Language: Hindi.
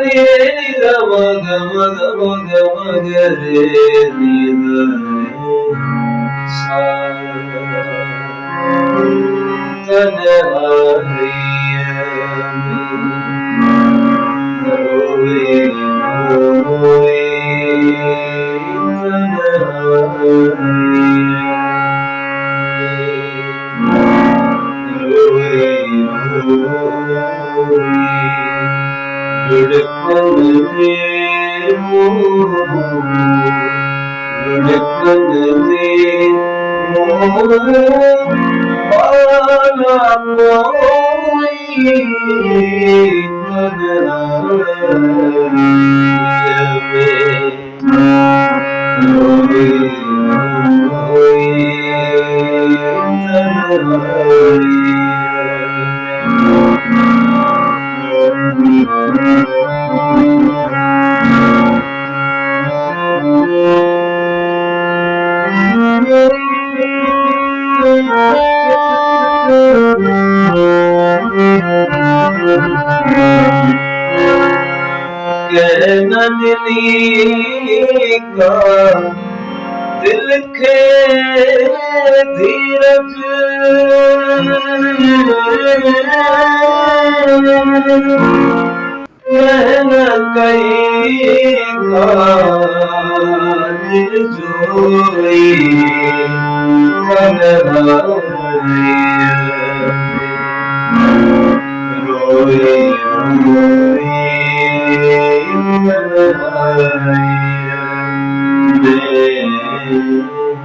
रे ग मग मग मग मग रे नि द रे सा तन्हाई रोए रोए लुढ़कन दे लुढ़कन दे बाला कोई तन्हाई कहना दिली का दिल के धीरज कहना कहीं का दिल जोई तन्हाई रोए रोए तन्हाई